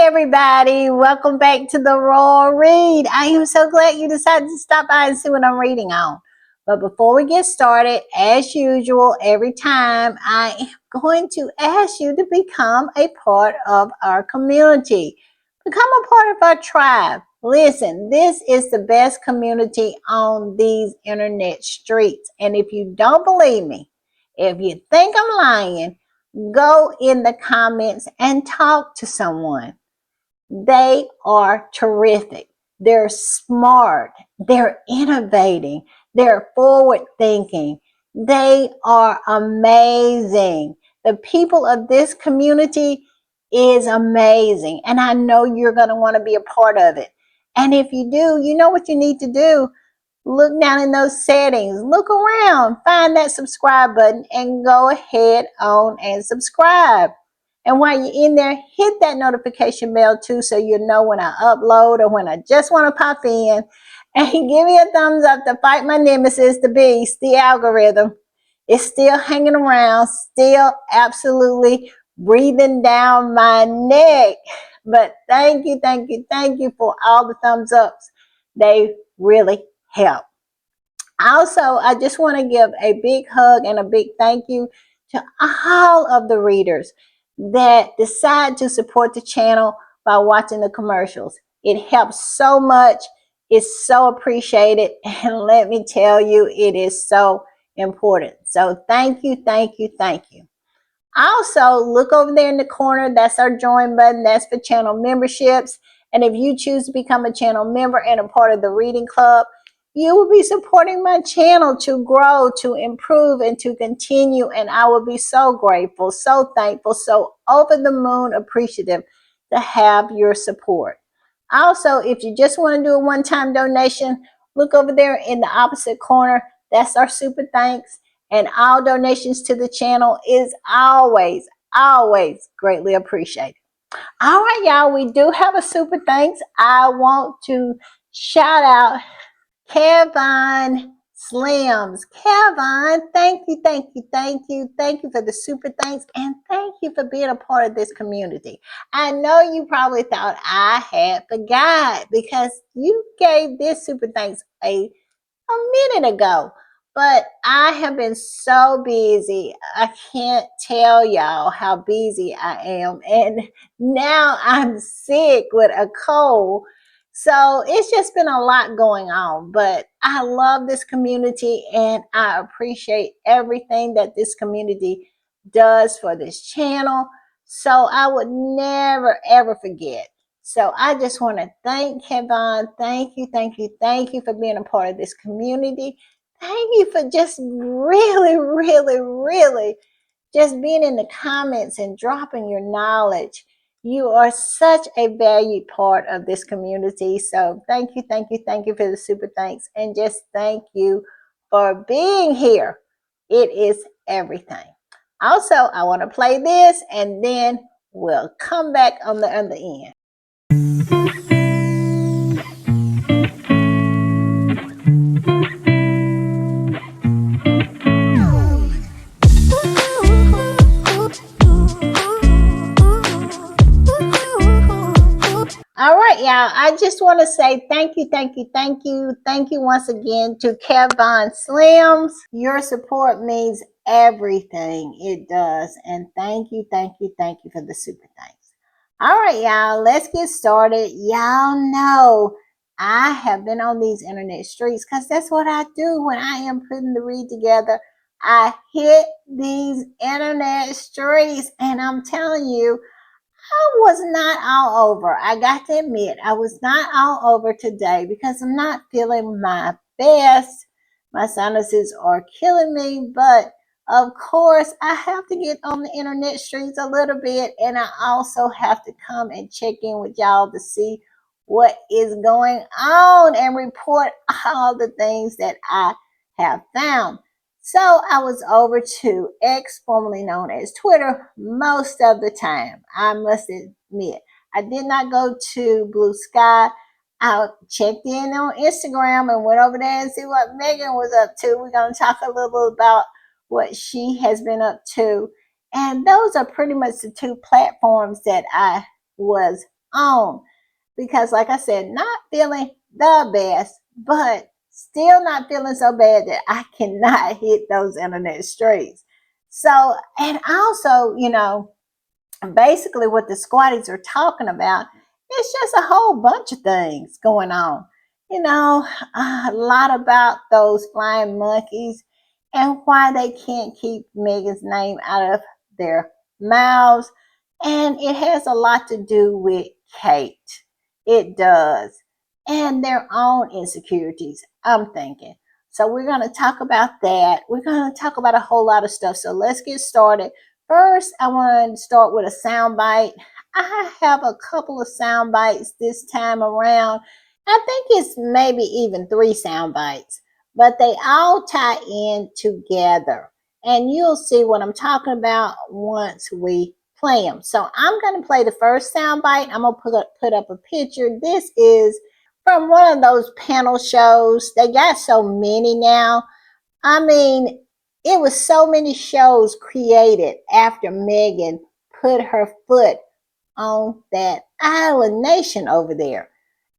everybody. Welcome back to the Raw Read. I am so glad you decided to stop by and see what I'm reading on. But before we get started, as usual, every time I am going to ask you to become a part of our community. Become a part of our tribe. Listen, this is the best community on these internet streets. And if you don't believe me, if you think I'm lying, go in the comments and talk to someone. They are terrific. They're smart. They're innovating. They're forward thinking. They are amazing. The people of this community is amazing. And I know you're going to want to be a part of it. And if you do, you know what you need to do. Look down in those settings, look around, find that subscribe button and go ahead on and subscribe. And while you're in there, hit that notification bell too so you know when I upload or when I just want to pop in. And give me a thumbs up to fight my nemesis, the beast, the algorithm. It's still hanging around, still absolutely breathing down my neck. But thank you, thank you, thank you for all the thumbs ups. They really help. Also, I just want to give a big hug and a big thank you to all of the readers that decide to support the channel by watching the commercials. It helps so much. It's so appreciated. And let me tell you, it is so important. So thank you, thank you, thank you. Also, look over there in the corner. That's our join button. That's for channel memberships. And if you choose to become a channel member and a part of the reading club, you will be supporting my channel to grow, to improve, and to continue. And I will be so grateful, so thankful, so over the moon appreciative to have your support. Also, if you just want to do a one-time donation, look over there in the opposite corner. That's our super thanks. And all donations to the channel is always, always greatly appreciated. All right, y'all, we do have a super thanks. I want to shout out Kevin Slims. Kevin, thank you, thank you, thank you. Thank you for the super thanks and thank you for being a part of this community. I know you probably thought I had forgot because you gave this super thanks a minute ago. But I have been so busy. I can't tell y'all how busy I am. And now I'm sick with a cold. So it's just been a lot going on. But I love this community and I appreciate everything that this community does for this channel. So I would never, ever forget. So I just want to thank Kevin. Thank you, thank you, thank you for being a part of this community. Thank you for just really, really, really just being in the comments and dropping your knowledge. You are such a valued part of this community. So thank you, thank you, thank you for the super thanks. And just thank you for being here. It is everything. Also, I want to play this and then we'll come back on the other end. All right, y'all. I just want to say thank you, thank you, thank you. Thank you once again to Kevin Slims. Your support means everything. It does. And thank you, thank you, thank you for the super thanks. All right, y'all. Let's get started. Y'all know I have been on these internet streets because that's what I do when I am putting the read together. I hit these internet streets and I'm telling you, I was not all over. I got to admit, I was not all over today because I'm not feeling my best. My sinuses are killing me, but of course, I have to get on the internet streets a little bit, and I also have to come and check in with y'all to see what is going on and report all the things that I have found. So I was over to X, formerly known as Twitter, most of the time. I must admit, I did not go to Blue Sky. I checked in on Instagram and went over there and see what Meghan was up to. We're going to talk a little about what she has been up to. And those are pretty much the two platforms that I was on. Because, like I said, not feeling the best, but still not feeling so bad that I cannot hit those internet streets. So, and also, basically what the squatties are talking about, it's just a whole bunch of things going on. You know, a lot about those flying monkeys and why they can't keep Meghan's name out of their mouths. And it has a lot to do with Kate. It does. And their own insecurities, I'm thinking. So we're going to talk about that. We're going to talk about a whole lot of stuff. So let's get started. First, I want to start with a sound bite. I have a couple of sound bites this time around. I think it's maybe even 3 sound bites, but they all tie in together. And you'll see what I'm talking about once we play them. So I'm going to play the first sound bite. I'm going to put up a picture. This is from one of those panel shows. They got so many now. I mean, it was so many shows created after Meghan put her foot on that island nation over there.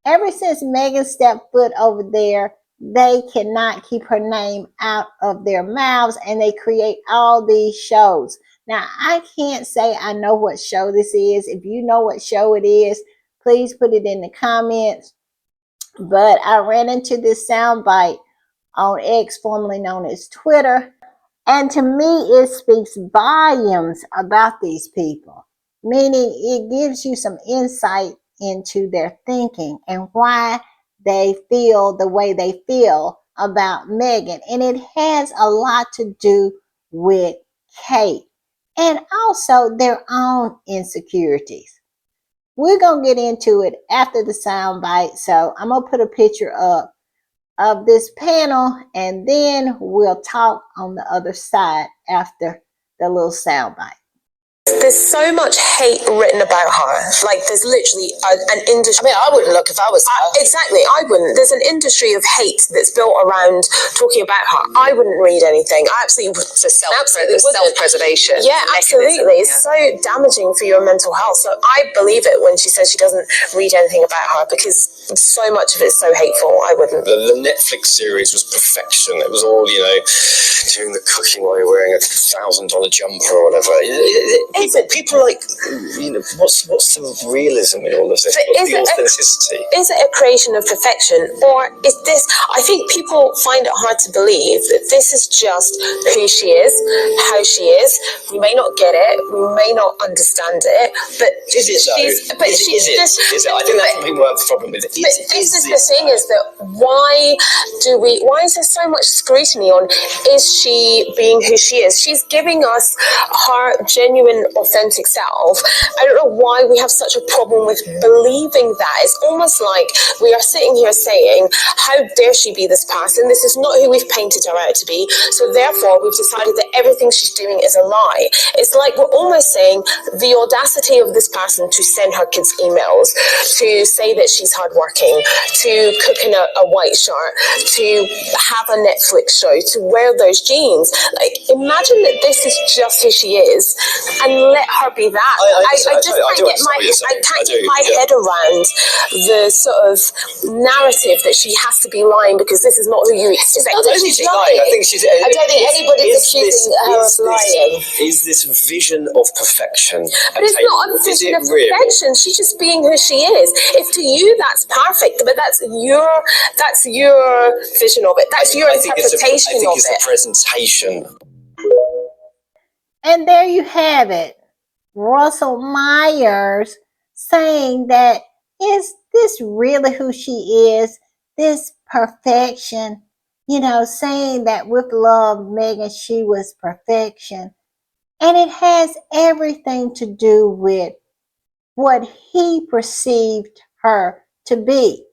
Ever since Meghan stepped foot over there, they cannot keep her name out of their mouths and they create all these shows. Now, I can't say I know what show this is. If you know what show it is, please put it in the comments. But I ran into this soundbite on X, formerly known as Twitter. And to me, it speaks volumes about these people, meaning it gives you some insight into their thinking and why they feel the way they feel about Meghan. And it has a lot to do with Kate and also their own insecurities. We're going to get into it after the soundbite. So I'm going to put a picture up of this panel and then we'll talk on the other side after the little soundbite. There's so much hate written about her. Like, there's literally an industry. I mean, I wouldn't look if I was her. Exactly, I wouldn't. There's an industry of hate that's built around talking about her. I wouldn't read anything. I absolutely would. For self-preservation. Yeah, absolutely. It's so damaging for your mental health. So I believe it when she says she doesn't read anything about her because so much of it's so hateful. I wouldn't. The Netflix series was perfection. It was all, doing the cooking while you're wearing a $1,000 jumper or whatever. People like, what's the realism in all of this? What's the authenticity? Is it a creation of perfection, or is this? I think people find it hard to believe that this is just who she is, how she is. We may not get it, we may not understand it, but is it though? Is it? I think that's what people have a problem with. But this is the thing: is that why is there so much scrutiny on? Is she being who she is? She's giving us her genuine, authentic self. I don't know why we have such a problem with believing that. It's almost like we are sitting here saying, how dare she be this person? This is not who we've painted her out to be. So therefore, we've decided that everything she's doing is a lie. It's like we're almost saying the audacity of this person to send her kids emails, to say that she's hardworking, to cook in a white shirt, to have a Netflix show, to wear those jeans. Like, imagine that this is just who she is, and let her be that. I just can't get my head around the sort of narrative that she has to be lying because this is not who you expect. I don't think she's lying. I don't think anybody's accusing her of lying. Is this vision of perfection? But it's not a vision of perfection. She's just being who she is. If to you that's perfect, but that's your vision of it. That's your interpretation of it. It's a presentation. And there you have it. Russell Myers saying that, is this really who she is? This perfection, saying that with love, Meghan, she was perfection. And it has everything to do with what he perceived her to be.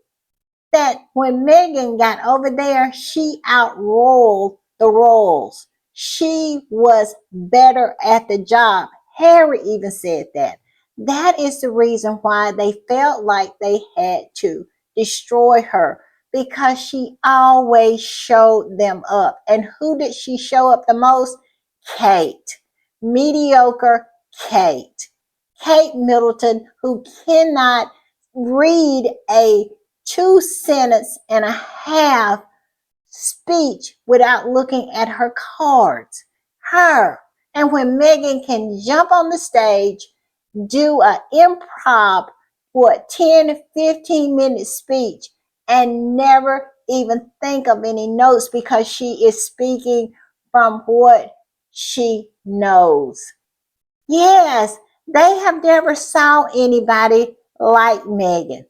That when Meghan got over there, she outrolled the roles. She was better at the job. Harry even said that. That is the reason why they felt like they had to destroy her, because she always showed them up. And who did she show up the most? Kate. Mediocre Kate. Kate Middleton, who cannot read a 2 sentence and a half speech without looking at her cards. Her. And when Meghan can jump on the stage, do an improv, 10, 15-minute speech, and never even think of any notes because she is speaking from what she knows. Yes, they have never saw anybody like Meghan.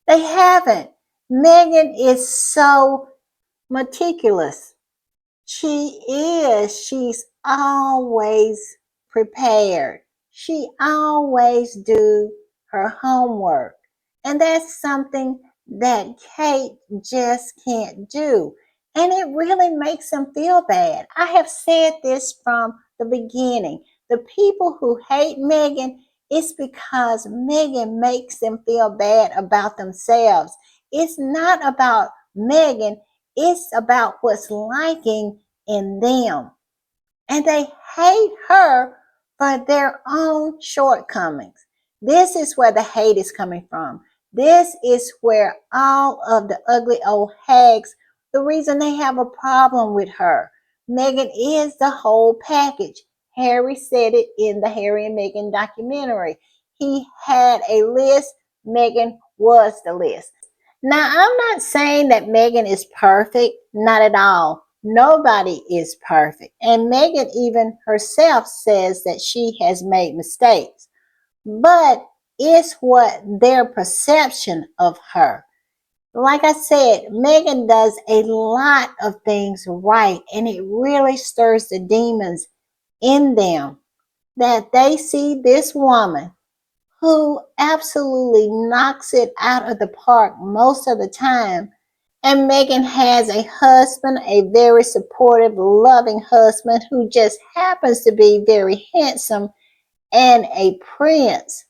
They haven't. Meghan is so meticulous. She is. She's always prepared. She always do her homework. And that's something that Kate just can't do. And it really makes them feel bad. I have said this from the beginning. The people who hate Meghan, it's because Meghan makes them feel bad about themselves. It's not about Meghan, it's about what's liking in them. And they hate her for their own shortcomings. This is where the hate is coming from. This is where all of the ugly old hags, the reason they have a problem with her. Meghan is the whole package. Harry said it in the Harry and Meghan documentary. He had a list. Meghan was the list. Now, I'm not saying that Meghan is perfect, not at all. Nobody is perfect. And Meghan even herself says that she has made mistakes. But it's what their perception of her. Like I said, Meghan does a lot of things right, and it really stirs the demons in them that they see this woman who absolutely knocks it out of the park most of the time. And Meghan has a husband, a very supportive, loving husband who just happens to be very handsome and a prince.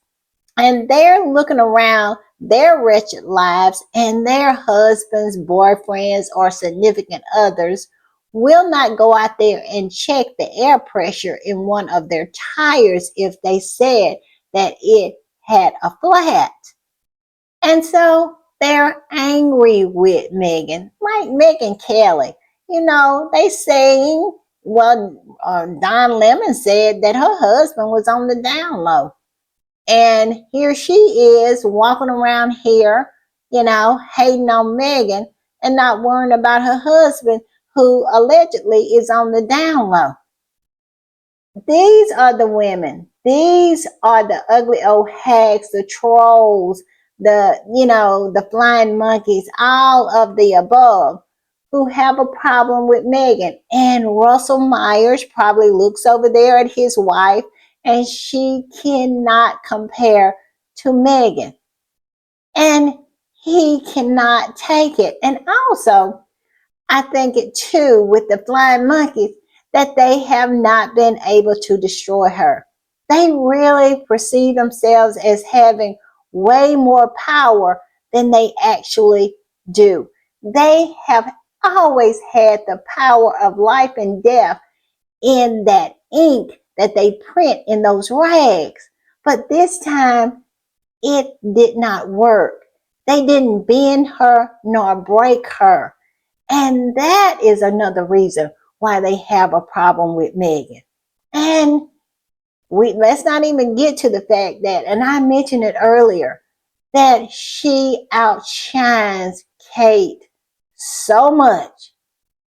And they're looking around their wretched lives, and their husbands, boyfriends, or significant others will not go out there and check the air pressure in one of their tires if they said that it had a flat. And so they're angry with Meghan, like Megyn Kelly. You know, they saying, well, Don Lemon said that her husband was on the down low. And here she is walking around here, hating on Meghan and not worrying about her husband who allegedly is on the down low. These are the women. These are the ugly old hags, the trolls, the flying monkeys, all of the above who have a problem with Meghan. And Russell Myers probably looks over there at his wife and she cannot compare to Meghan. And he cannot take it. And also, I think it too with the flying monkeys that they have not been able to destroy her. They really perceive themselves as having way more power than they actually do. They have always had the power of life and death in that ink that they print in those rags. But this time it did not work. They didn't bend her nor break her. And that is another reason why they have a problem with Meghan. And let's not even get to the fact that, and I mentioned it earlier, that she outshines Kate so much.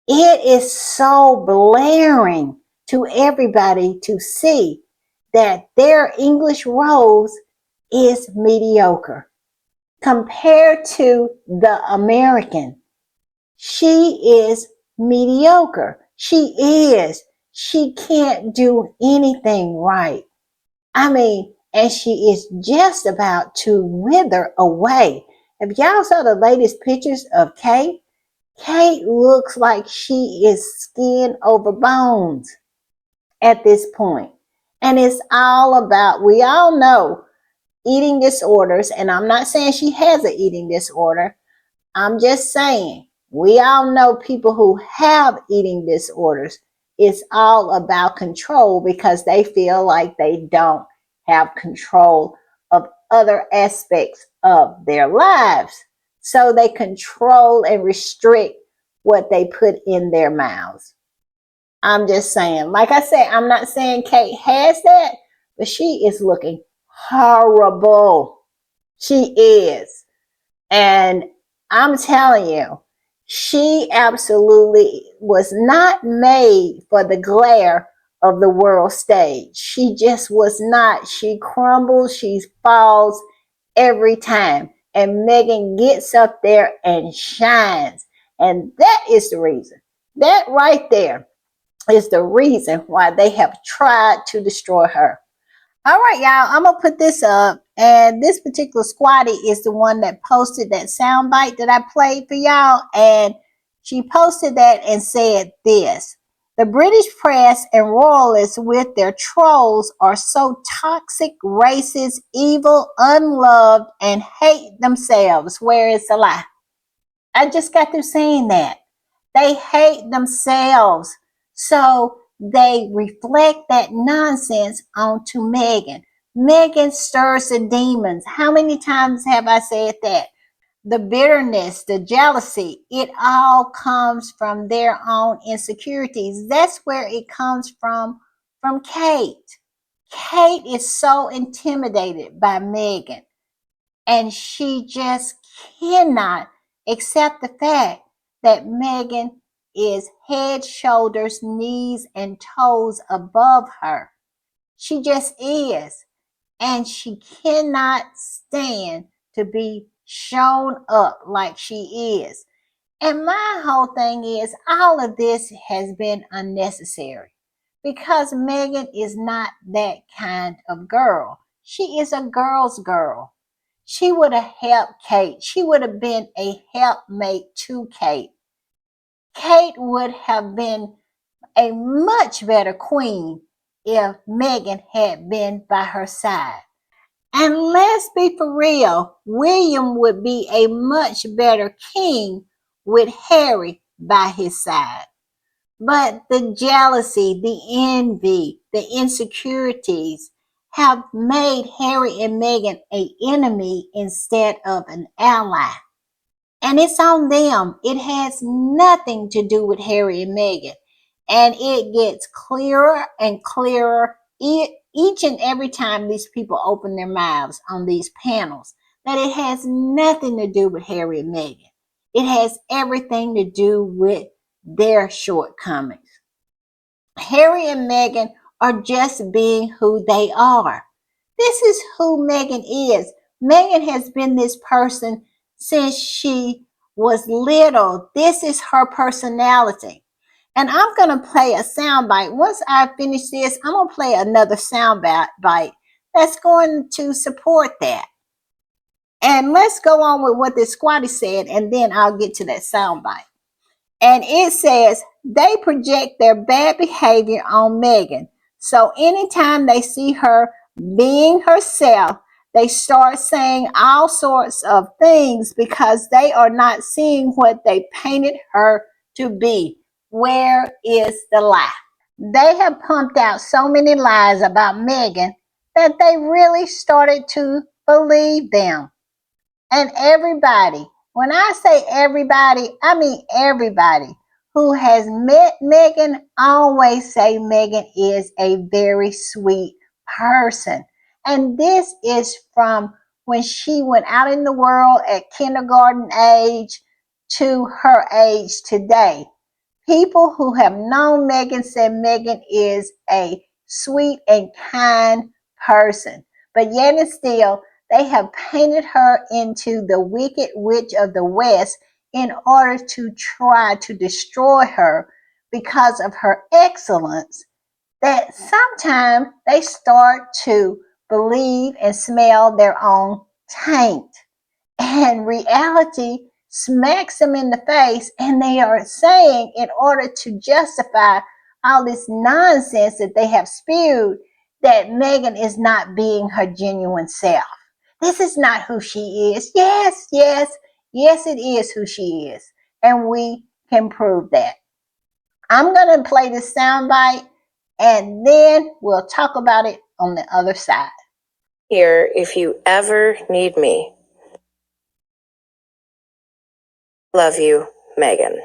It is so blaring to everybody to see that their English rose is mediocre compared to the American. She is mediocre. She is. She can't do anything right. I mean, and she is just about to wither away. If y'all saw the latest pictures of Kate, Kate looks like she is skin over bones at this point. And it's all about, we all know eating disorders, and I'm not saying she has an eating disorder. I'm just saying, we all know people who have eating disorders. It's all about control because they feel like they don't have control of other aspects of their lives. So they control and restrict what they put in their mouths. I'm just saying, like I said, I'm not saying Kate has that, but she is looking horrible. She is. And I'm telling you, she absolutely was not made for the glare of the world stage. She just was not. She crumbles, she falls every time. And Meghan gets up there and shines. And that is the reason. That right there is the reason why they have tried to destroy her. All right, y'all, I'm gonna put this up, and this particular squatty is the one that posted that soundbite that I played for y'all, and she posted that and said this: the British press and royalists with their trolls are so toxic, racist, evil, unloved, and hate themselves. Where is the lie? I just got through saying that. They hate themselves. So they reflect that nonsense onto Meghan. Meghan stirs the demons. How many times have I said that? The bitterness, the jealousy, it all comes from their own insecurities. That's where it comes from Kate. Kate is so intimidated by Meghan, and she just cannot accept the fact that Meghan is head, shoulders, knees, and toes above her. She just is. And she cannot stand to be shown up like she is. And my whole thing is all of this has been unnecessary because Meghan is not that kind of girl. She is a girl's girl. She would have helped Kate. She would have been a helpmate to Kate. Kate would have been a much better queen if Meghan had been by her side. And let's be for real, William would be a much better king with Harry by his side. But the jealousy, the envy, the insecurities have made Harry and Meghan an enemy instead of an ally. And it's on them. It has nothing to do with Harry and Meghan. And it gets clearer and clearer each and every time these people open their mouths on these panels that it has nothing to do with Harry and Meghan. It has everything to do with their shortcomings. Harry and Meghan are just being who they are. This is who Meghan is. Meghan has been this person since she was little. This is her personality. And I'm going to play a soundbite. Once I finish this, I'm going to play another soundbite that's going to support that. And let's go on with what this squatty said, and then I'll get to that soundbite. And it says they project their bad behavior on Meghan. So anytime they see her being herself, they start saying all sorts of things because they are not seeing what they painted her to be. Where is the lie? They have pumped out so many lies about Meghan that they really started to believe them. And everybody, when I say everybody, I mean everybody who has met Meghan always say Meghan is a very sweet person. And this is from when she went out in the world at kindergarten age to her age today. People who have known Meghan said Meghan is a sweet and kind person. But yet and still, they have painted her into the wicked witch of the West in order to try to destroy her because of her excellence, that sometimes they start to believe and smell their own taint. And reality smacks them in the face, and they are saying, in order to justify all this nonsense that they have spewed, that Meghan is not being her genuine self. This is not who she is. Yes, yes, yes, it is who she is. And we can prove that. I'm going to play this soundbite, and then we'll talk about it on the other side. Here if you ever need me. Love you, Meghan.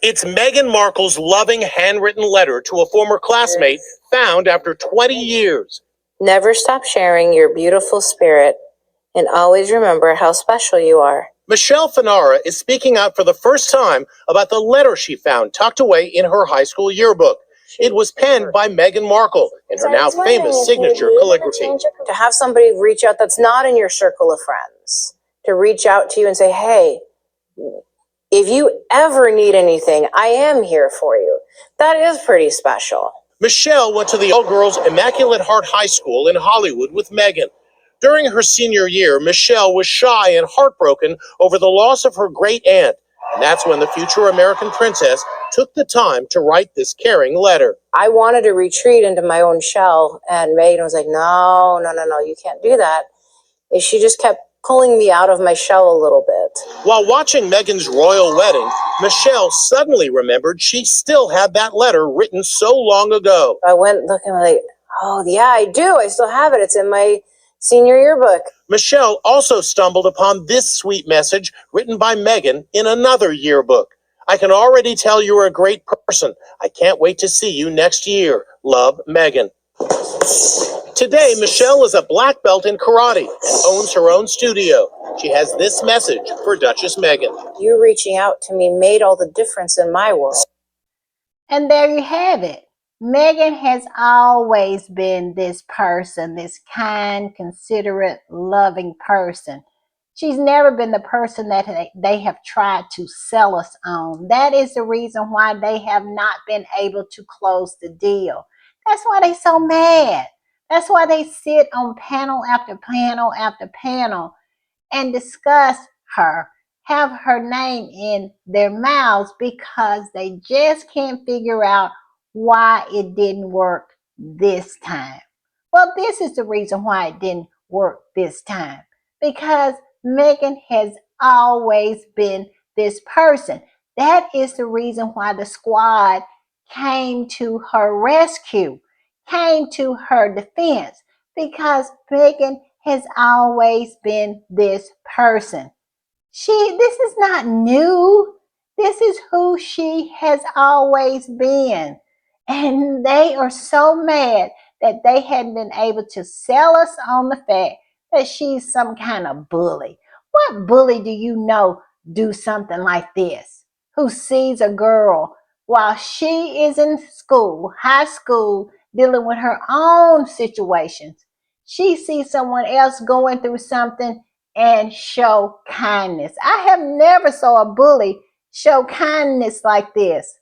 It's Meghan Markle's loving handwritten letter to a former classmate found after 20 years. Never stop sharing your beautiful spirit and always remember how special you are. Michelle Fanara is speaking out for the first time about the letter she found tucked away in her high school yearbook. It was penned by Meghan Markle in her now famous signature calligraphy. To have somebody reach out that's not in your circle of friends, to reach out to you and say, hey, if you ever need anything, I am here for you. That is pretty special. Michelle went to the all-girls Immaculate Heart High School in Hollywood with Meghan. During her senior year, Michelle was shy and heartbroken over the loss of her great aunt, and that's when the future American princess took the time to write this caring letter. I wanted to retreat into my own shell, and Megan was like, no, you can't do that. And she just kept pulling me out of my shell a little bit. While watching Meghan's royal wedding, Michelle suddenly remembered she still had that letter written so long ago. I went looking like, oh, yeah, I do. I still have it. It's in my senior yearbook. Michelle also stumbled upon this sweet message written by Meghan in another yearbook. I can already tell you're a great person. I can't wait to see you next year. Love, Meghan. Today, Michelle is a black belt in karate and owns her own studio. She has this message for Duchess Meghan. You reaching out to me made all the difference in my world. And there you have it. Meghan has always been this person, this kind, considerate, loving person. She's never been the person that they have tried to sell us on. That is the reason why they have not been able to close the deal. That's why they're so mad. That's why they sit on panel after panel after panel and discuss her, have her name in their mouths because they just can't figure out why it didn't work this time. Well, this is the reason why it didn't work this time, because Meghan has always been this person. That is the reason why the squad came to her rescue, came to her defense, because Meghan has always been this person. This is not new. This is who she has always been. And they are so mad that they hadn't been able to sell us on the fact that she's some kind of bully. What bully do you know do something like this? Who sees a girl while she is in school, high school, dealing with her own situations. She sees someone else going through something and show kindness. I have never saw a bully show kindness like this.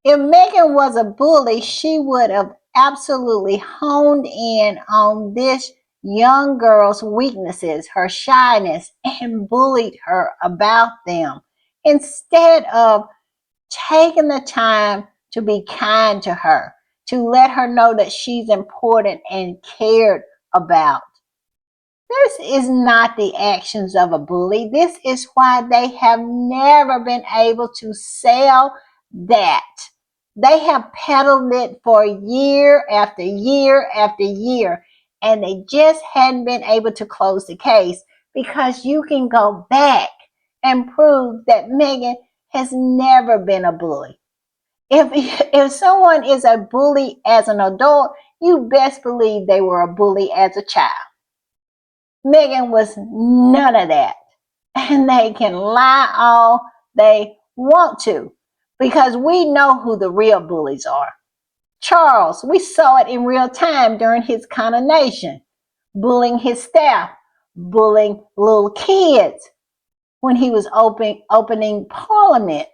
If Meghan was a bully, she would have absolutely honed in on this young girl's weaknesses, her shyness, and bullied her about them instead of taking the time to be kind to her, to let her know that she's important and cared about. This is not the actions of a bully. This is why they have never been able to sell that. They have peddled it for year after year after year, and they just hadn't been able to close the case because you can go back and prove that Meghan has never been a bully. If someone is a bully as an adult, you best believe they were a bully as a child. Meghan was none of that. And they can lie all they want to because we know who the real bullies are. Charles, we saw it in real time during his coronation, bullying his staff, bullying little kids when he was opening Parliament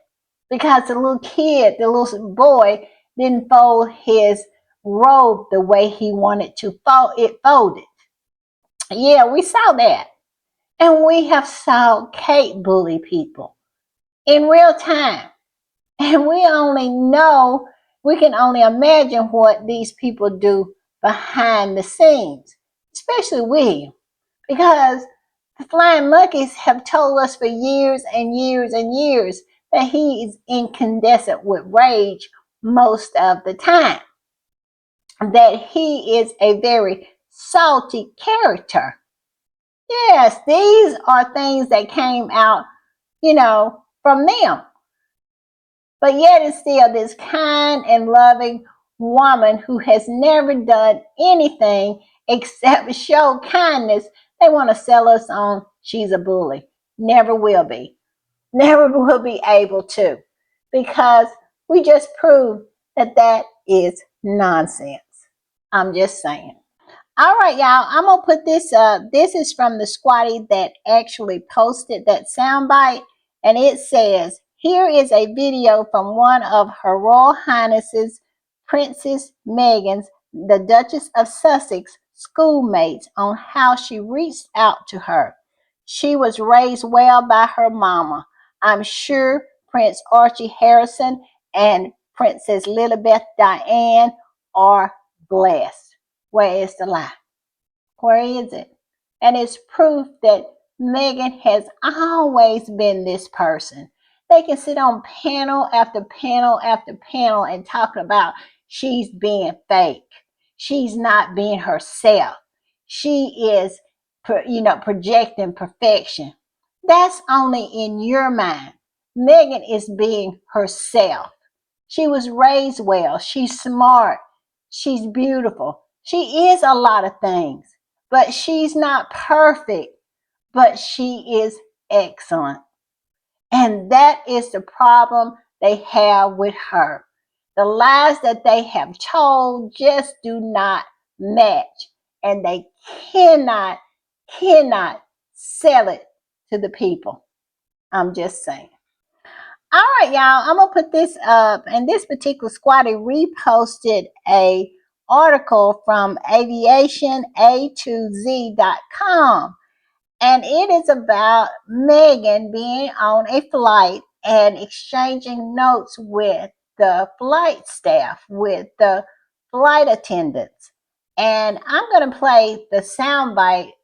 because the little kid, the little boy, didn't fold his robe the way he wanted to fold it folded. Yeah, we saw that. And we have saw Kate bully people in real time. And we can only imagine what these people do behind the scenes, especially William, because the Flying Monkeys have told us for years and years and years that he is incandescent with rage most of the time, that he is a very salty character. Yes, these are things that came out, from them. But yet it's still this kind and loving woman who has never done anything except show kindness. They want to sell us on she's a bully. Never will be. Never will be able to. Because we just proved that that is nonsense. I'm just saying. All right, y'all. I'm gonna put this up. This is from the squatty that actually posted that soundbite, and it says, "Here is a video from one of Her Royal Highness's Princess Meghan's, the Duchess of Sussex, schoolmates on how she reached out to her. She was raised well by her mama. I'm sure Prince Archie Harrison and Princess Lilibeth Diane are blessed." Where is the lie? Where is it? And it's proof that Meghan has always been this person. They can sit on panel after panel after panel and talk about she's being fake. She's not being herself. She is, projecting perfection. That's only in your mind. Meghan is being herself. She was raised well. She's smart. She's beautiful. She is a lot of things, but she's not perfect, but she is excellent. And that is the problem they have with her. The lies that they have told just do not match, and they cannot, cannot sell it to the people. I'm just saying. All right, y'all. I'm gonna put this up, and this particular squatty reposted a article from aviationA2Z.com, and it is about Meghan being on a flight and exchanging notes with the flight staff, with the flight attendants. And I'm gonna play the soundbite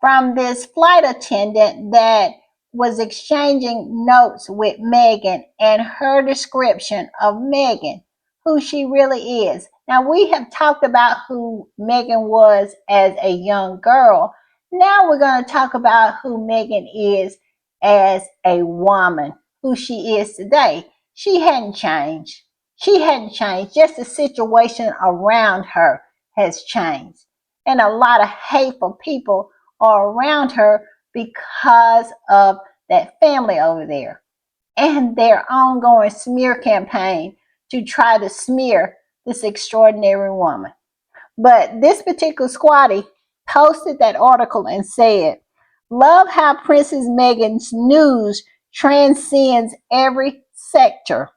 from this flight attendant that was exchanging notes with Meghan and her description of Meghan, who she really is. Now, we have talked about who Meghan was as a young girl. Now we're going to talk about who Meghan is as a woman, who she is today. She hadn't changed. She hadn't changed. Just the situation around her has changed. And a lot of hateful people are around her because of that family over there and their ongoing smear campaign to try to smear this extraordinary woman. But this particular squatty posted that article and said, "Love how Princess Meghan's news transcends every sector,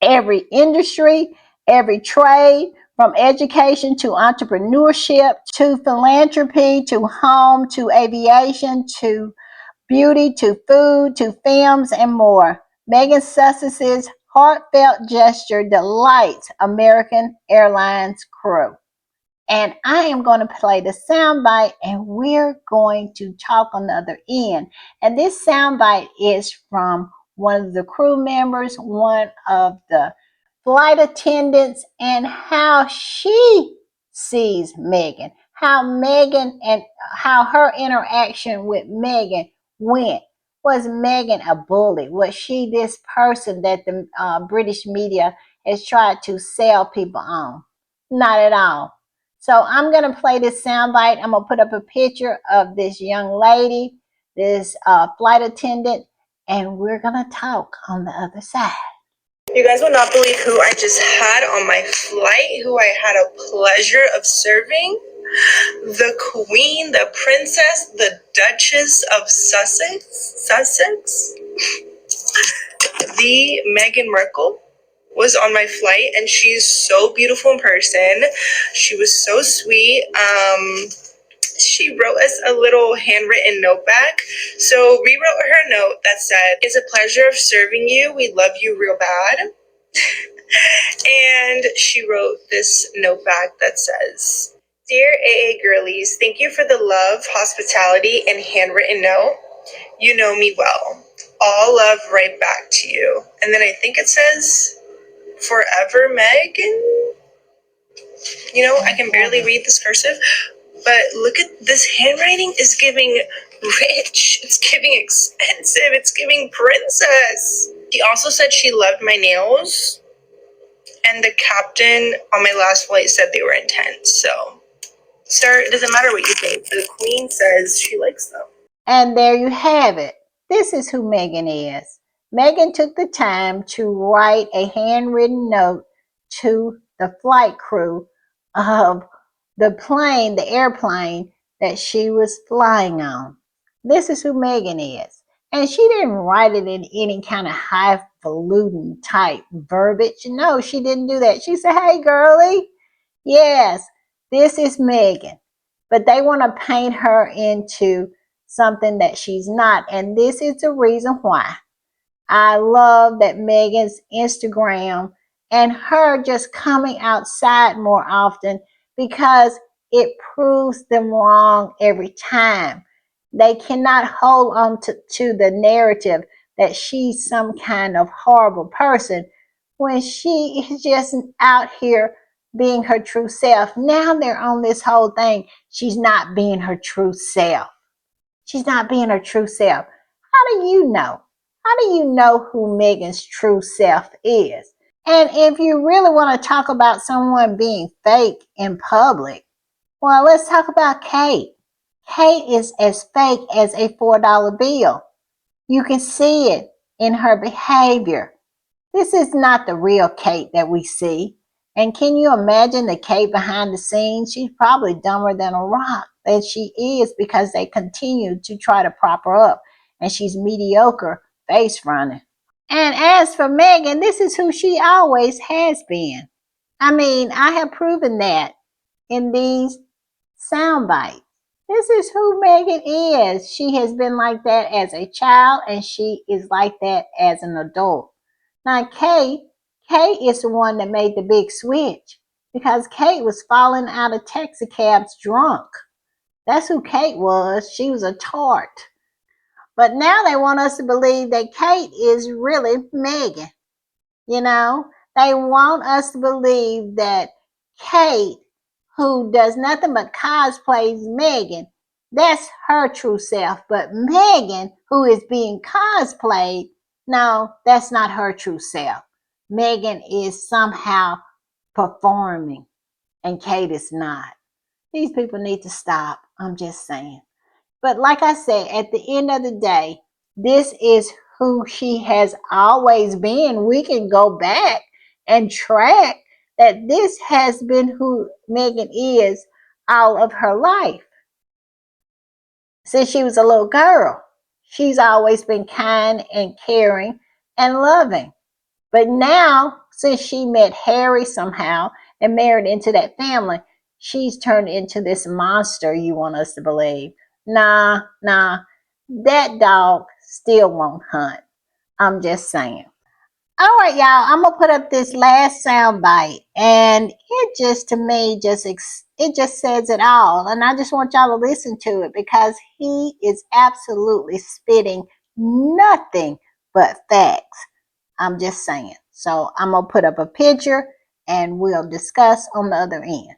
every industry, every trade, from education to entrepreneurship to philanthropy to home to aviation to beauty to food to films and more. Megan Sussex's heartfelt gesture delights American Airlines crew." And I am going to play the soundbite, and we're going to talk on the other end. And this soundbite is from one of the crew members, one of the flight attendants, and how she sees Meghan, how Meghan and how her interaction with Meghan went. Was Meghan a bully? Was she this person that the British media has tried to sell people on? Not at all. So I'm going to play this soundbite. I'm going to put up a picture of this young lady, this flight attendant, and we're going to talk on the other side. You guys will not believe who I just had on my flight, who I had a pleasure of serving. The Queen, the Princess, the Duchess of Sussex, the Meghan Markle was on my flight, and she's so beautiful in person. She was so sweet. She wrote us a little handwritten note back. So rewrote her note that said, "It's a pleasure of serving you. We love you real bad." And she wrote this note back that says, "Dear AA girlies, thank you for the love, hospitality, and handwritten note. You know me well. All love right back to you." And then I think it says, "Forever, Megan." I can barely read this cursive. But look at this handwriting is giving rich. It's giving expensive. It's giving princess. She also said she loved my nails. And the captain on my last flight said they were intense. So, sir, it doesn't matter what you think. The queen says she likes them. And there you have it. This is who Meghan is. Meghan took the time to write a handwritten note to the flight crew of the airplane that she was flying on. This is who Meghan is. And she didn't write it in any kind of highfalutin type verbiage. No, she didn't do that. She said, "Hey, girlie, yes, this is Meghan." But they want to paint her into something that she's not. And this is the reason why I love that Meghan's Instagram and her just coming outside more often, because it proves them wrong every time. They cannot hold on to the narrative that she's some kind of horrible person when she is just out here being her true self. Now they're on this whole thing. She's not being her true self. She's not being her true self. How do you know? How do you know who Meghan's true self is? And if you really want to talk about someone being fake in public, well, let's talk about Kate. Kate is as fake as a $4 bill. You can see it in her behavior. This is not the real Kate that we see. And can you imagine the Kate behind the scenes? She's probably dumber than a rock. And she is, because they continue to try to prop her up. And she's mediocre face running. And as for Meghan, this is who she always has been. I mean, I have proven that in these sound bites. This is who Meghan is. She has been like that as a child, and she is like that as an adult. Now, Kate is the one that made the big switch, because Kate was falling out of taxi cabs drunk. That's who Kate was. She was a tart. But now they want us to believe that Kate is really Meghan. You know, they want us to believe that Kate, who does nothing but cosplays Meghan, that's her true self. But Meghan, who is being cosplayed, no, that's not her true self. Meghan is somehow performing, and Kate is not. These people need to stop. I'm just saying. But like I said, at the end of the day, this is who she has always been. We can go back and track that this has been who Meghan is all of her life. Since she was a little girl, she's always been kind and caring and loving. But now, since she met Harry somehow and married into that family, she's turned into this monster you want us to believe. Nah, that dog still won't hunt. I'm just saying. All right, y'all, I'm gonna put up this last sound bite, and it just, to me, it just says it all. And I just want y'all to listen to it, because he is absolutely spitting nothing but facts. I'm just saying. So I'm gonna put up a picture, and we'll discuss on the other end.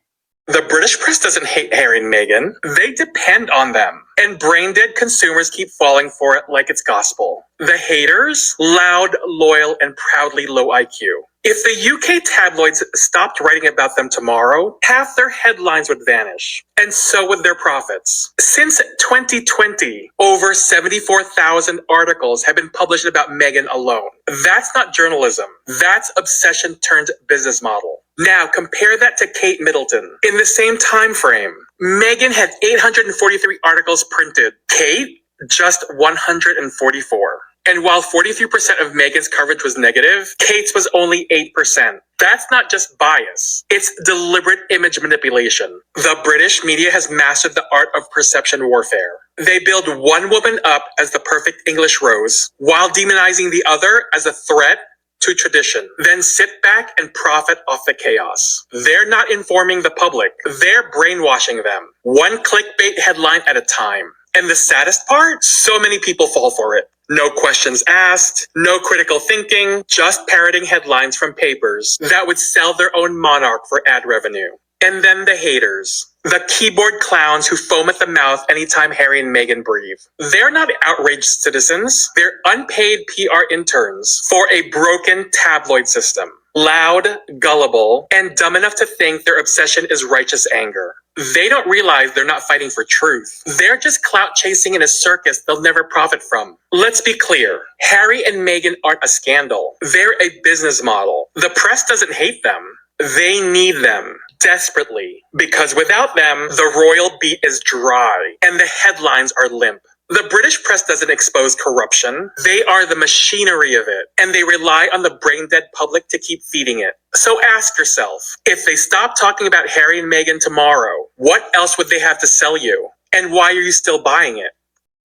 The British press doesn't hate Harry and Meghan. They depend on them. And brain-dead consumers keep falling for it like it's gospel. The haters? Loud, loyal, and proudly low IQ. If the UK tabloids stopped writing about them tomorrow, half their headlines would vanish. And so would their profits. Since 2020, over 74,000 articles have been published about Meghan alone. That's not journalism. That's obsession turned business model. Now compare that to Kate Middleton. In the same time frame, Meghan had 843 articles printed. Kate, just 144. And while 43% of Meghan's coverage was negative, Kate's was only 8%. That's not just bias. It's deliberate image manipulation. The British media has mastered the art of perception warfare. They build one woman up as the perfect English rose, while demonizing the other as a threat to tradition, then sit back and profit off the chaos. They're not informing the public, they're brainwashing them. One clickbait headline at a time. And the saddest part, so many people fall for it. No questions asked, no critical thinking, just parroting headlines from papers that would sell their own monarch for ad revenue. And then the haters. The keyboard clowns who foam at the mouth anytime Harry and Meghan breathe. They're not outraged citizens. They're unpaid PR interns for a broken tabloid system. Loud, gullible, and dumb enough to think their obsession is righteous anger. They don't realize they're not fighting for truth. They're just clout chasing in a circus they'll never profit from. Let's be clear. Harry and Meghan aren't a scandal. They're a business model. The press doesn't hate them. They need them. Desperately. Because without them, the royal beat is dry and the headlines are limp. The British press doesn't expose corruption. They are the machinery of it, and they rely on the brain-dead public to keep feeding it. So ask yourself, if they stop talking about Harry and Meghan tomorrow, what else would they have to sell you? And why are you still buying it?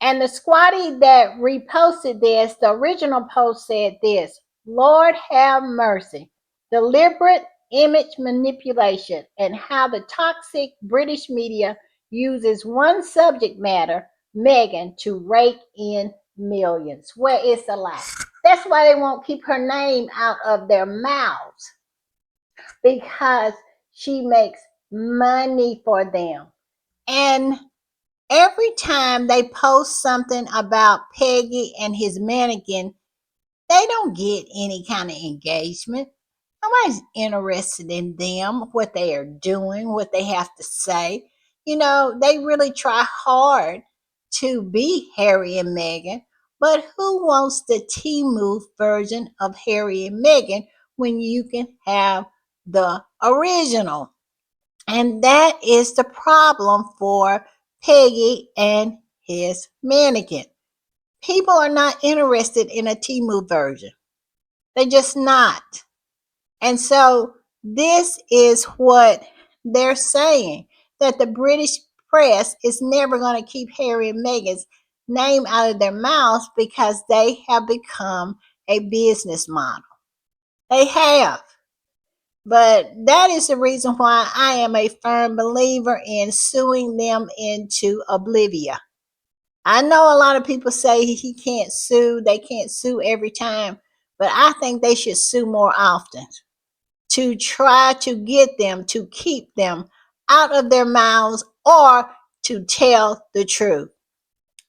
And the squatty that reposted this, the original post said this: Lord have mercy. Deliberate image manipulation and how the toxic British media uses one subject matter, Meghan, to rake in millions. Where is the lie? That's why they won't keep her name out of their mouths, because she makes money for them. And every time they post something about Peggy and his mannequin, they don't get any kind of engagement. Nobody's interested in them, what they are doing, what they have to say. You know, they really try hard to be Harry and Meghan, but who wants the T-Move version of Harry and Meghan when you can have the original? And that is the problem for Peggy and his mannequin. People are not interested in a T-Move version. They're just not. And so this is what they're saying, that the British press is never going to keep Harry and Meghan's name out of their mouths because they have become a business model. They have. But that is the reason why I am a firm believer in suing them into oblivion. I know a lot of people say he can't sue, they can't sue every time, but I think they should sue more often to try to get them to keep them out of their mouths or to tell the truth.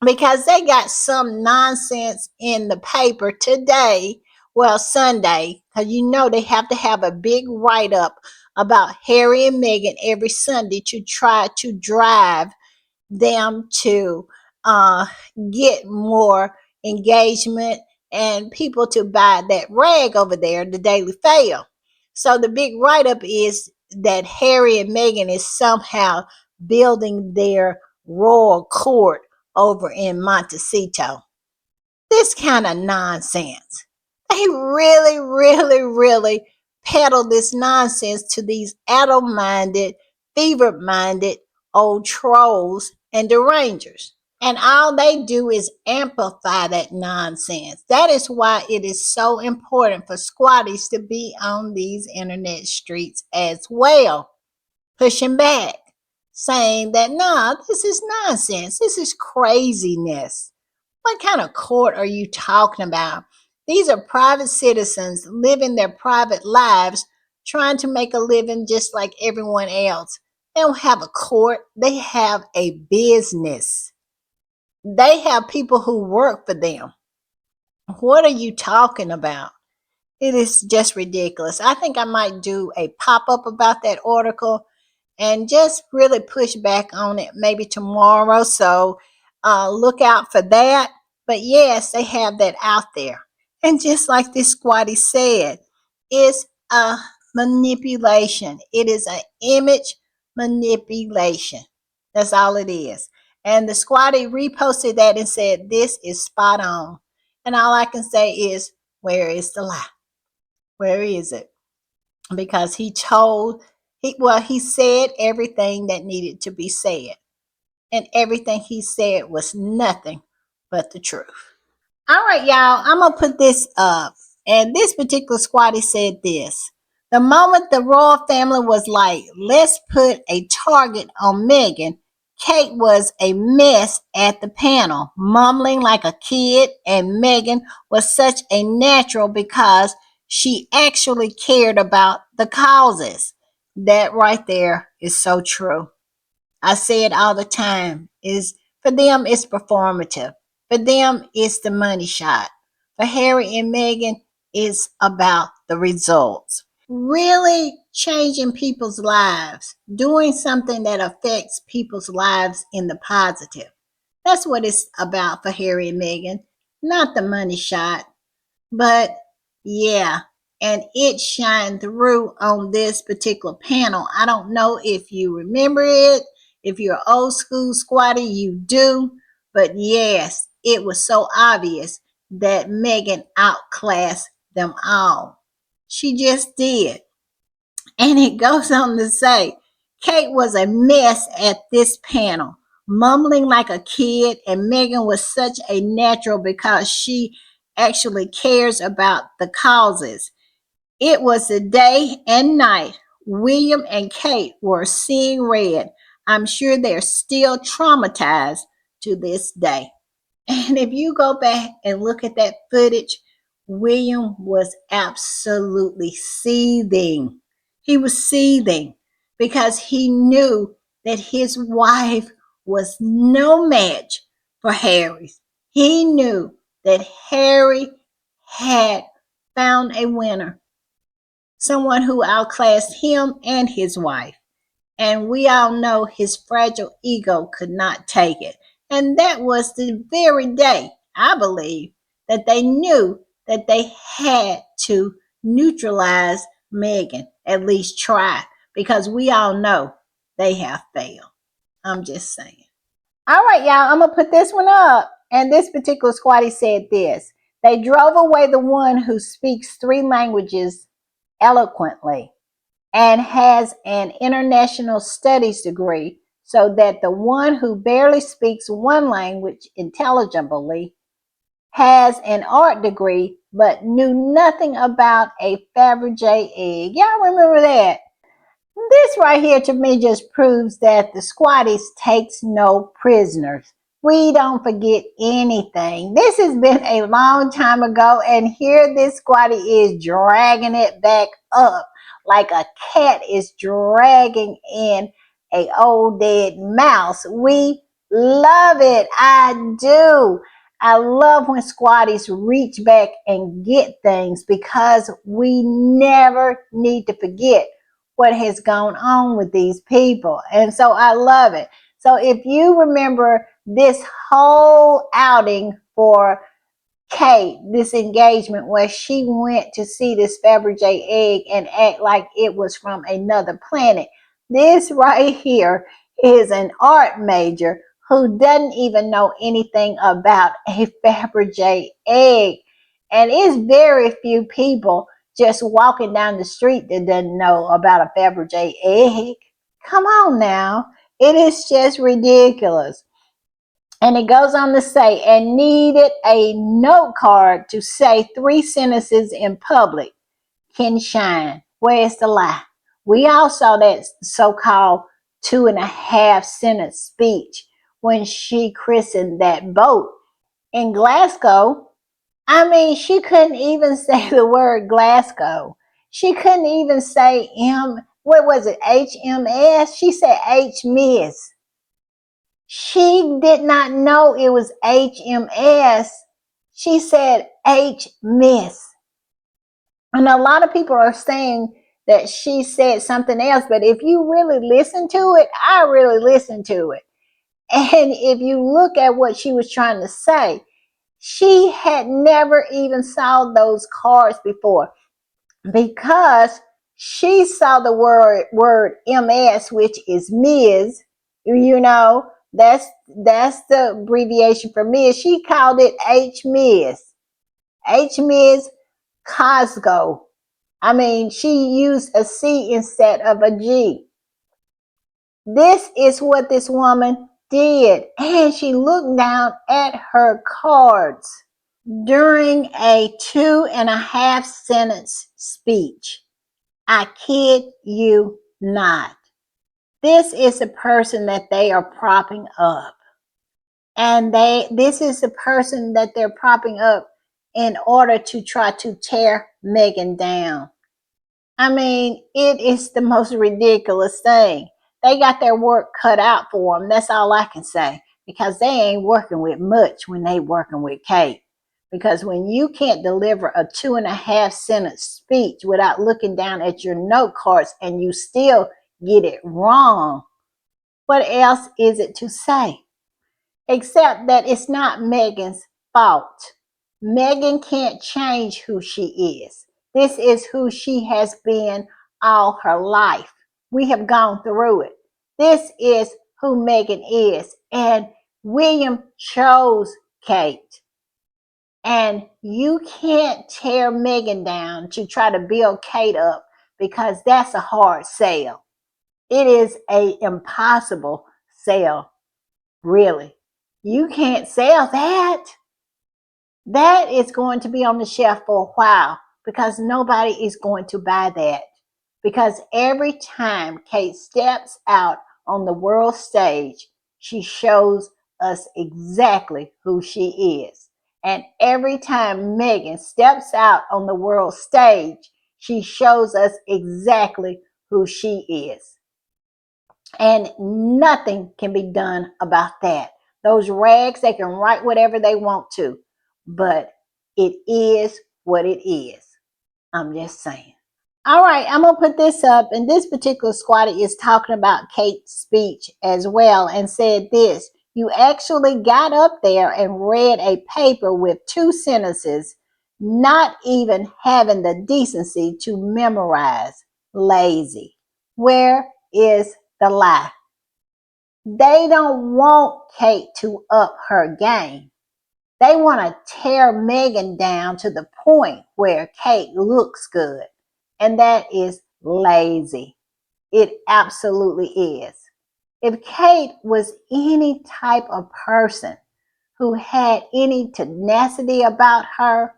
Because they got some nonsense in the paper today, well, Sunday, because you know they have to have a big write up about Harry and Meghan every Sunday to try to drive them to uh, get more engagement and people to buy that rag over there, the Daily Fail. So the big write up is that Harry and Meghan is somehow building their royal court over in Montecito. This kind of nonsense. They really, really, really peddle this nonsense to these adult minded, fevered minded old trolls and derangers. And all they do is amplify that nonsense. That is why it is so important for squatties to be on these internet streets as well, pushing back, saying that, no, this is nonsense. This is craziness. What kind of court are you talking about? These are private citizens living their private lives, trying to make a living just like everyone else. They don't have a court, they have a business. They have people who work for them. What are you talking about? It is just ridiculous. I think I might do a pop up about that article and just really push back on it maybe tomorrow. So look out for that. But yes, they have that out there. And just like this squatty said, it's a manipulation. It is an image manipulation. That's all it is. And the squatty reposted that and said, this is spot on. And all I can say is, where is the lie? Where is it? Because he said everything that needed to be said, and everything he said was nothing but the truth. All right, y'all, I'm gonna put this up, and this particular squatty said this: the moment the royal family was like, let's put a target on Meghan, Kate was a mess at the panel, mumbling like a kid, and Meghan was such a natural because she actually cared about the causes. That right there is so true. I say it all the time. Is for them it's performative. For them it's the money shot. For Harry and Meghan, it's about the results. Really changing people's lives, doing something that affects people's lives in the positive. That's what it's about for Harry and Meghan, not the money shot. But yeah, and it shined through on this particular panel. I don't know if you remember it. If you're old school squatter, you do. But yes, it was so obvious that Meghan outclassed them all. She just did. And it goes on to say, Kate was a mess at this panel, mumbling like a kid, and Meghan was such a natural because she actually cares about the causes. It was the day and night. William and Kate were seeing red. I'm sure they're still traumatized to this day. And if you go back and look at that footage, William was absolutely seething. He was seething because he knew that his wife was no match for Harry's. He knew that Harry had found a winner, someone who outclassed him and his wife. And we all know his fragile ego could not take it. And that was the very day, I believe, that they knew that they had to neutralize Meghan, at least try, because we all know they have failed. I'm just saying. All right, y'all, I'm going to put this one up. And this particular squatty said this. They drove away the one who speaks 3 languages eloquently and has an international studies degree, so that the one who barely speaks one language intelligibly has an art degree but knew nothing about a Fabergé egg. Y'all remember that? This right here to me just proves that the squatties takes no prisoners. We don't forget anything. This has been a long time ago, and here this squatty is dragging it back up like a cat is dragging in a old dead mouse. We love it. I do. I love when squatties reach back and get things because we never need to forget what has gone on with these people. And so I love it. So if you remember this whole outing for Kate, this engagement where she went to see this Fabergé egg and act like it was from another planet, this right here is an art major who doesn't even know anything about a Fabergé egg. And it's very few people just walking down the street that doesn't know about a Fabergé egg. Come on now. It is just ridiculous. And it goes on to say, and needed a note card to say 3 sentences in public can shine. Where's the lie? We all saw that so-called 2.5 sentence speech when she christened that boat in Glasgow. I mean, she couldn't even say the word Glasgow. She couldn't even say what was it, HMS? She said HMS. She did not know it was HMS. She said HMS. And a lot of people are saying that she said something else, but if you really listen to it, I really listened to it. And if you look at what she was trying to say, she had never even saw those cards before because she saw the word MS, which is Ms. You know, that's the abbreviation for Ms. She called it HMS. HMS Cosgo. I mean, she used a C instead of a G. This is what this woman did. And she looked down at her cards during a 2.5 sentence speech. I kid you not. This is a person that they are propping up. And this is the person that they're propping up in order to try to tear Meghan down. I mean, it is the most ridiculous thing. They got their work cut out for them. That's all I can say. Because they ain't working with much when they working with Kate. Because when you can't deliver a 2.5 sentence speech without looking down at your note cards and you still get it wrong, what else is it to say? Except that it's not Meghan's fault. Meghan can't change who she is. This is who she has been all her life. We have gone through it. This is who Meghan is. And William chose Kate. And you can't tear Meghan down to try to build Kate up because that's a hard sell. It is a impossible sell, really. You can't sell that. That is going to be on the shelf for a while because nobody is going to buy that. Because every time Kate steps out on the world stage, she shows us exactly who she is. And every time Meghan steps out on the world stage, she shows us exactly who she is. And nothing can be done about that. Those rags, they can write whatever they want to, but it is what it is. I'm just saying. All right, I'm going to put this up. And this particular squatter is talking about Kate's speech as well and said this: you actually got up there and read a paper with 2 sentences, not even having the decency to memorize. Lazy. Where is the lie? They don't want Kate to up her game. They want to tear Meghan down to the point where Kate looks good. And that is lazy. It absolutely is. If Kate was any type of person who had any tenacity about her,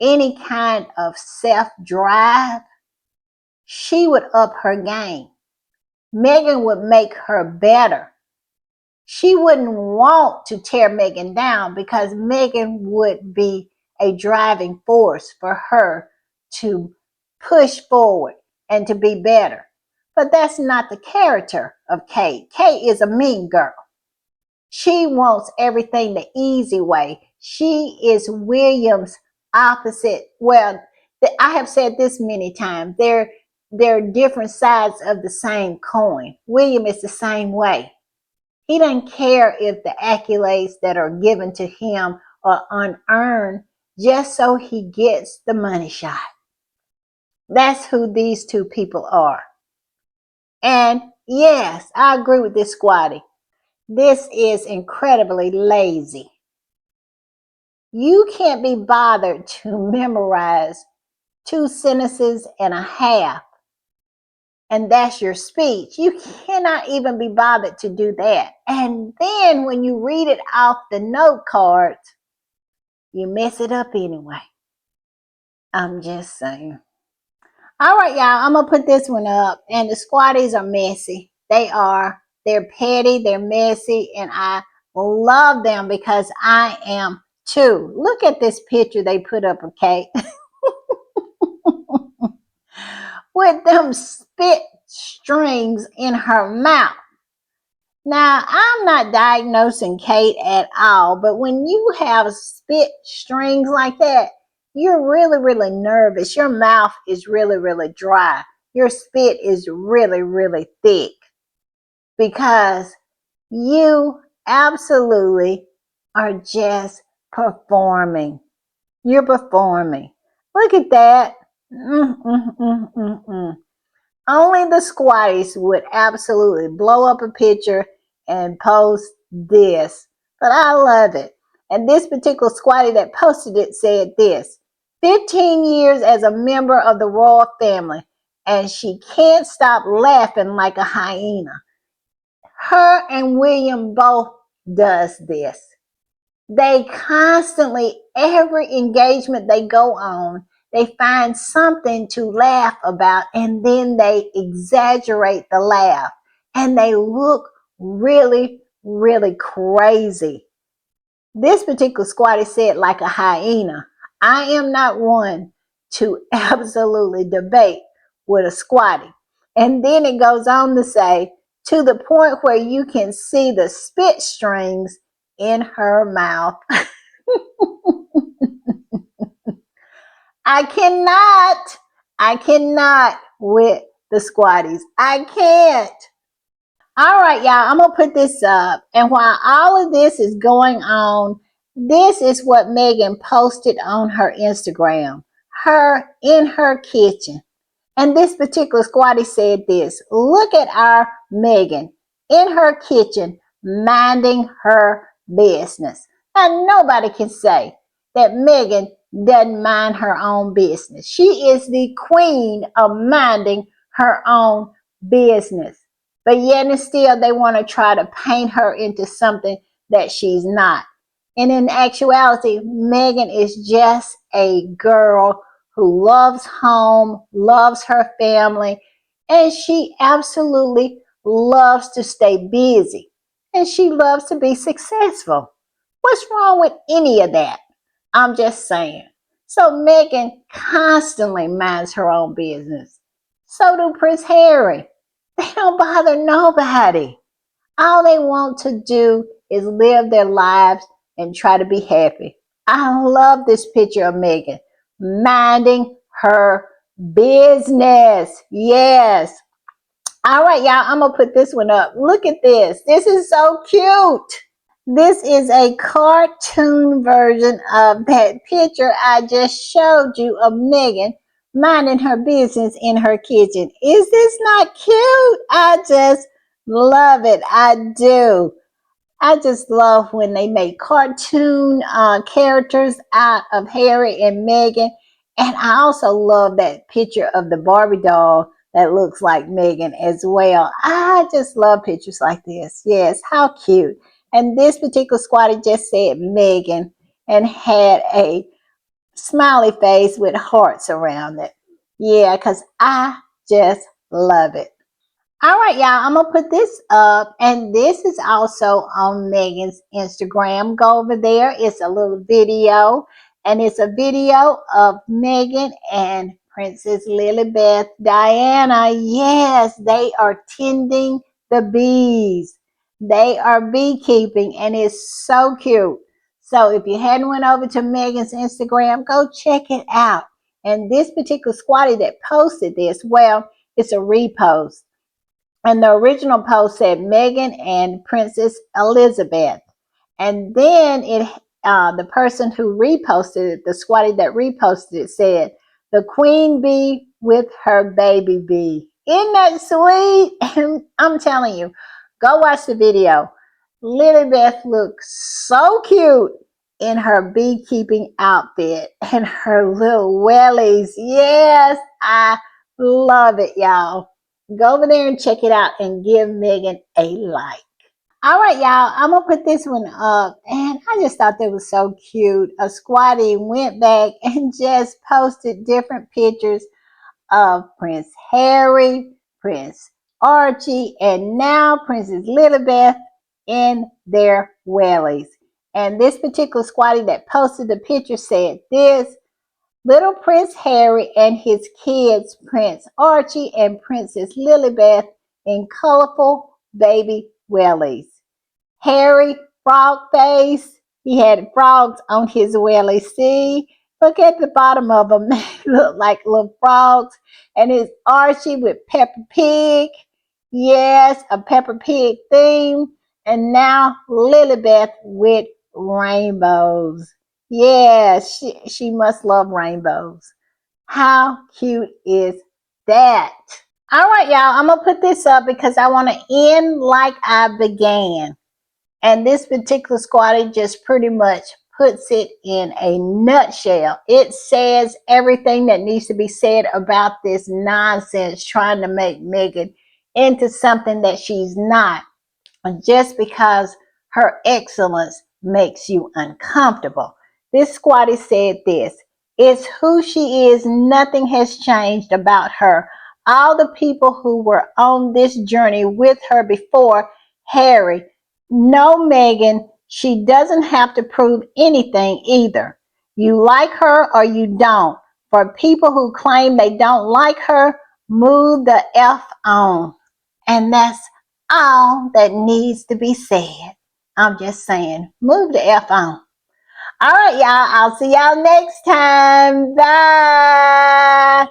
any kind of self-drive, she would up her game. Meghan would make her better. She wouldn't want to tear Meghan down because Meghan would be a driving force for her to push forward and to be better. But that's not the character of Kate. Kate is a mean girl. She wants everything the easy way. She is William's opposite. Well, I have said this many times. They're different sides of the same coin. William is the same way. He doesn't care if the accolades that are given to him are unearned just so he gets the money shot. That's who these two people are. And yes, I agree with this squatty. This is incredibly lazy. You can't be bothered to memorize 2 sentences and a half, and that's your speech. You cannot even be bothered to do that. And then when you read it off the note cards, you mess it up anyway. I'm just saying. All right, y'all, I'm going to put this one up. And the squatties are messy. They are. They're petty. They're messy. And I love them because I am too. Look at this picture they put up of Kate. With them spit strings in her mouth. Now, I'm not diagnosing Kate at all, but when you have spit strings like that, you're really, really nervous. Your mouth is really, really dry. Your spit is really, really thick because you absolutely are just performing. You're performing. Look at that. Only the squatties would absolutely blow up a picture and post this. But I love it. And this particular squatty that posted it said this: 15 years as a member of the royal family, and she can't stop laughing like a hyena. Her and William both does this. They constantly, every engagement they go on, they find something to laugh about and then they exaggerate the laugh and they look really, really crazy. This particular squatty said like a hyena. I am not one to absolutely debate with a squatty. And then it goes on to say, to the point where you can see the spit strings in her mouth. I cannot with the squatties. I can't. All right, y'all, I'm going to put this up. And while all of this is going on, this is what Meghan posted on her Instagram. Her in her kitchen. And this particular squatty said this: look at our Meghan in her kitchen minding her business. And nobody can say that Meghan doesn't mind her own business. She is the queen of minding her own business. But yet and still they want to try to paint her into something that she's not. And in actuality, Meghan is just a girl who loves home, loves her family, and she absolutely loves to stay busy. And she loves to be successful. What's wrong with any of that? I'm just saying. So Meghan constantly minds her own business. So do Prince Harry. They don't bother nobody. All they want to do is live their lives and try to be happy. I love this picture of Meghan minding her business. Yes. All right, y'all, I'm going to put this one up. Look at this. This is so cute. This is a cartoon version of that picture I just showed you of Meghan minding her business in her kitchen. Is this not cute? I just love it. I do. I just love when they make cartoon characters out of Harry and Meghan. And I also love that picture of the Barbie doll that looks like Meghan as well. I just love pictures like this. Yes, how cute. And this particular squatty just said Meghan and had a smiley face with hearts around it. Yeah, because I just love it. All right, y'all, I'm going to put this up, and this is also on Meghan's Instagram. Go over there. It's a little video, and it's a video of Meghan and Princess Lilibeth Diana. Yes, they are tending the bees. They are beekeeping, and it's so cute. So if you hadn't went over to Meghan's Instagram, go check it out. And this particular squatty that posted this, well, it's a repost. And the original post said Meghan and Princess Elizabeth. And then the person who reposted it, the squatty that reposted it, said, the queen bee with her baby bee. Isn't that sweet? And I'm telling you, go watch the video. Lilibeth looks so cute in her beekeeping outfit and her little wellies. Yes, I love it, y'all. Go over there and check it out and give Meghan a like. All right, y'all, I'm going to put this one up. And I just thought that was so cute. A squatty went back and just posted different pictures of Prince Harry, Prince Archie, and now Princess Lilibeth in their wellies. And this particular squatty that posted the picture said this: little Prince Harry and his kids, Prince Archie and Princess Lilibeth, in colorful baby wellies. Harry, frog face. He had frogs on his welly. See? Look at the bottom of them. They look like little frogs. And his Archie with Peppa Pig. Yes, a Peppa Pig theme. And now Lilibeth with rainbows. Yes, she must love rainbows. How cute is that? All right, y'all, I'm going to put this up because I want to end like I began. And this particular squatty just pretty much puts it in a nutshell. It says everything that needs to be said about this nonsense trying to make Meghan into something that she's not, just because her excellence makes you uncomfortable. This squatty said this: it's who she is. Nothing has changed about her. All the people who were on this journey with her before Harry know Meghan. She doesn't have to prove anything either. You like her or you don't. For people who claim they don't like her, Move the F on. And that's all that needs to be said. I'm just saying, move the F on. All right, y'all. I'll see y'all next time. Bye.